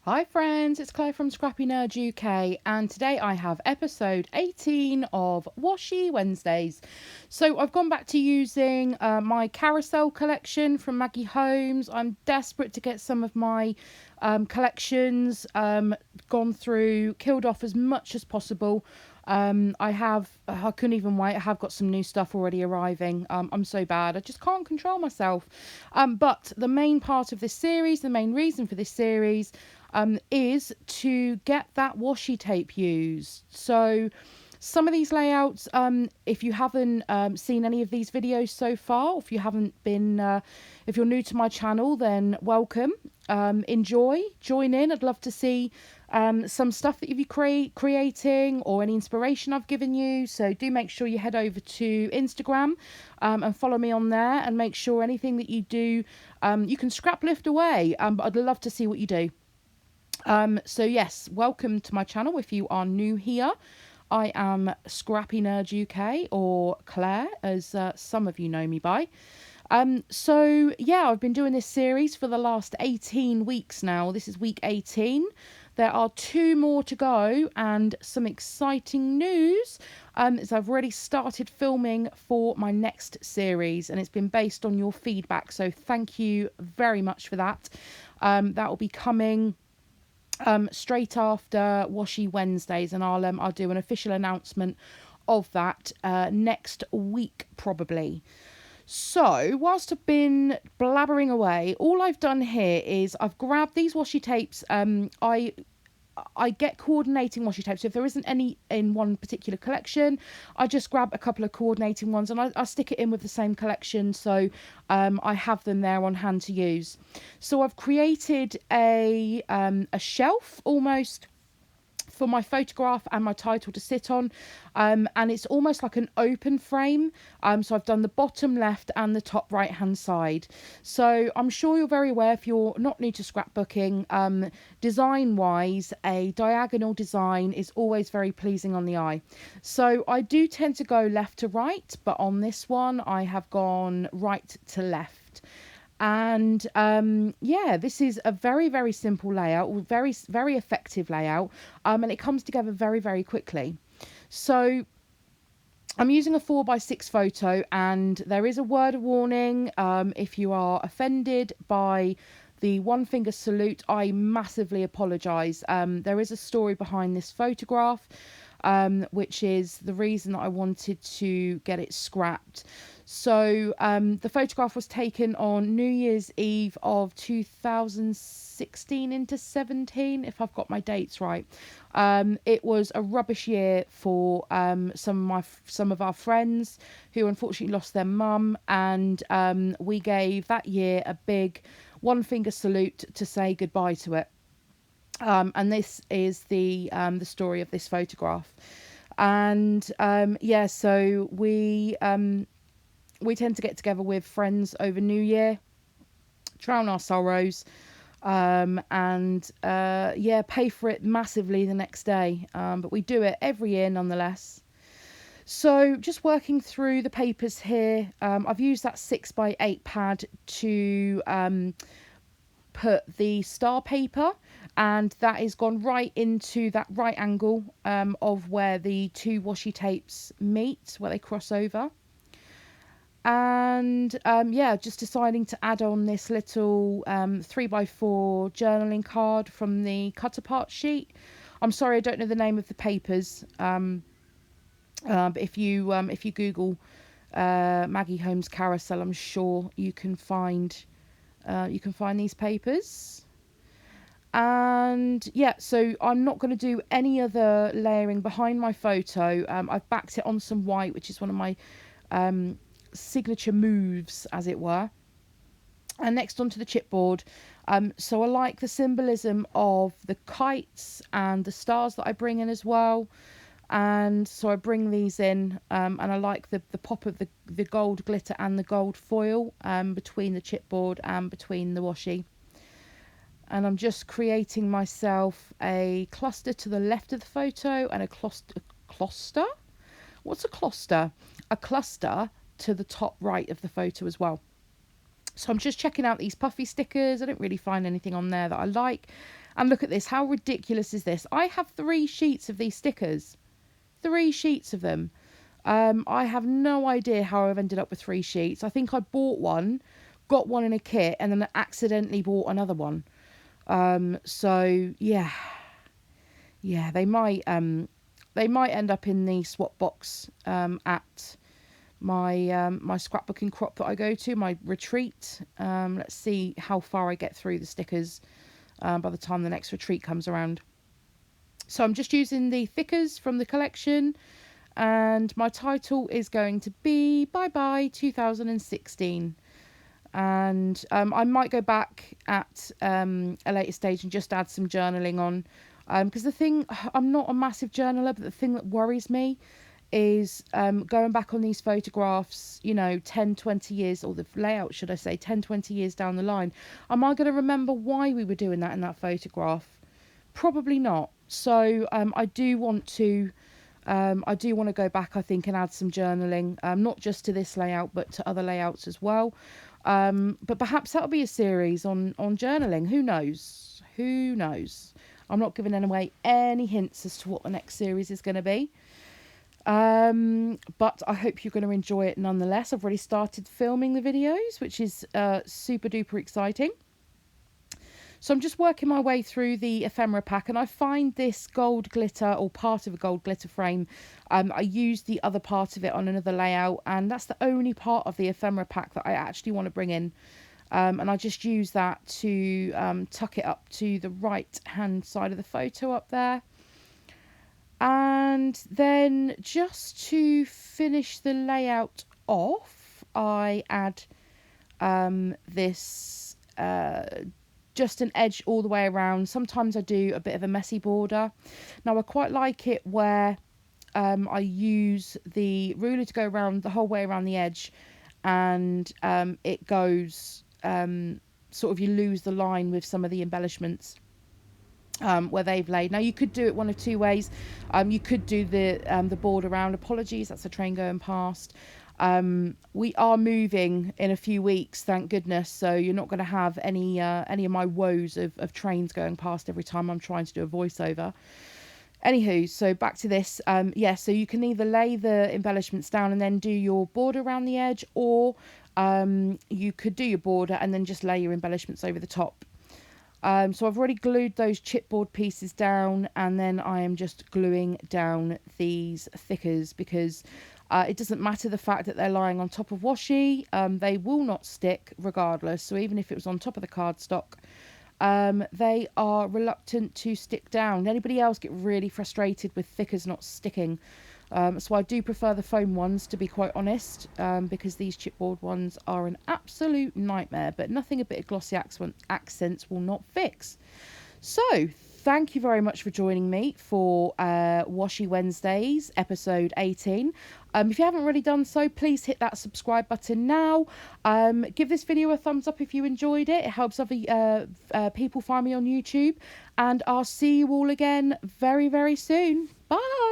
Hi friends, it's Claire from ScrappyNerdUK, and today I have episode 18 of Washi Wednesdays. So I've gone back to using my carousel collection from Maggie Holmes. I'm desperate to get some of my collections gone through, killed off as much as possible. I couldn't even wait. I have got some new stuff already arriving. I'm so bad. I just can't control myself. But the main part of this series, the main reason for this series, is to get that washi tape used. So some of these layouts, if you haven't seen any of these videos so far, if you haven't been, if you're new to my channel, then welcome. Enjoy, join in. I'd love to see some stuff that you've been creating or any inspiration I've given you. So do make sure you head over to Instagram and follow me on there, and make sure anything that you do, you can scrap lift away. But I'd love to see what you do. So yes, welcome to my channel if you are new here. I am ScrappyNerdUK, or Claire, as some of you know me by. So yeah, I've been doing this series for the last 18 weeks now. This is week 18. There are 2 more to go, and some exciting news is I've already started filming for my next series, and it's been based on your feedback. So thank you very much for that. That will be coming straight after Washi Wednesdays, and I'll do an official announcement of that next week probably. So whilst I've been blabbering away, all I've done here is I've grabbed these washi tapes. I get coordinating washi tapes. So if there isn't any in one particular collection, I just grab a couple of coordinating ones, and I stick it in with the same collection, so I have them there on hand to use. So I've created a shelf almost for my photograph and my title to sit on, and it's almost like an open frame. So I've done the bottom left and the top right hand side. So I'm sure you're very aware, if you're not new to scrapbooking, design wise, a diagonal design is always very pleasing on the eye. So I do tend to go left to right, but on this one I have gone right to left. And yeah, this is a very simple layout, very effective layout, and it comes together very quickly. So I'm using a 4x6 photo, and there is a word of warning. If you are offended by the one finger salute, I massively apologise. There is a story behind this photograph, which is the reason that I wanted to get it scrapped. So the photograph was taken on New Year's Eve of 2016 into 17, if I've got my dates right. It was a rubbish year for some of our friends who unfortunately lost their mum, and we gave that year a big one finger salute to say goodbye to it. And this is the story of this photograph. And yeah, so we tend to get together with friends over New Year, drown our sorrows, and yeah, pay for it massively the next day. But we do it every year nonetheless. So just working through the papers here, I've used that 6x8 pad to put the star paper, and that has gone right into that right angle of where the 2 washi tapes meet, where they cross over. And yeah, just deciding to add on this little 3x4 journaling card from the cut apart sheet. I'm sorry, I don't know the name of the papers, but if you Google Maggie Holmes carousel, I'm sure you can find these papers. And yeah, so I'm not going to do any other layering behind my photo. I've backed it on some white, which is one of my signature moves, as it were. And next onto the chipboard. So I like the symbolism of the kites and the stars that I bring in as well. And so I bring these in, and I like the pop of the gold glitter and the gold foil between the chipboard and between the washi. And I'm just creating myself a cluster to the left of the photo, and a cluster? What's a cluster? A cluster to the top right of the photo as well. So I'm just checking out these puffy stickers. I don't really find anything on there that I like. And look at this. How ridiculous is this? I have 3 sheets of these stickers. 3 sheets of them. I have no idea how I've ended up with 3 sheets. I think I bought one, got one in a kit, and then accidentally bought another one. So yeah, they might end up in the swap box at my scrapbook and crop that I go to, my retreat. Let's see how far I get through the stickers by the time the next retreat comes around. So I'm just using the thickers from the collection, and my title is going to be Bye Bye 2016. And I might go back at a later stage and just add some journaling on, because I'm not a massive journaler, but the thing that worries me is going back on these photographs, 10, 20 years, or the layout, should I say, 10, 20 years down the line. Am I going to remember why we were doing that in that photograph? Probably not. So I do want to go back, I think, and add some journaling, not just to this layout, but to other layouts as well. But perhaps that'll be a series on journaling. Who knows? I'm not giving away any hints as to what the next series is going to be. But I hope you're going to enjoy it nonetheless. I've already started filming the videos, which is super duper exciting. So I'm just working my way through the ephemera pack, and I find this gold glitter, or part of a gold glitter frame. I used the other part of it on another layout, and that's the only part of the ephemera pack that I actually want to bring in. And I just use that to tuck it up to the right hand side of the photo up there. And then just to finish the layout off, I add this just an edge all the way around. Sometimes I do a bit of a messy border. Now I quite like it where I use the ruler to go around the whole way around the edge, and it goes sort of, you lose the line with some of the embellishments where they've laid. Now you could do it one of 2 ways. You could do the border around. Apologies, that's a train going past. We are moving in a few weeks, thank goodness, so you're not going to have any of my woes of trains going past every time I'm trying to do a voiceover. Anywho, so back to this. So you can either lay the embellishments down and then do your border around the edge, or you could do your border and then just lay your embellishments over the top. So I've already glued those chipboard pieces down, and then I am just gluing down these thickers, because it doesn't matter the fact that they're lying on top of washi. They will not stick regardless. So even if it was on top of the cardstock, they are reluctant to stick down. Anybody else get really frustrated with thickers not sticking? So I do prefer the foam ones, to be quite honest, because these chipboard ones are an absolute nightmare, but nothing a bit of glossy accents will not fix. So thank you very much for joining me for Washi Wednesdays, episode 18. If you haven't already done so, please hit that subscribe button now. Give this video a thumbs up if you enjoyed it. It helps other people find me on YouTube. And I'll see you all again very, very soon. Bye!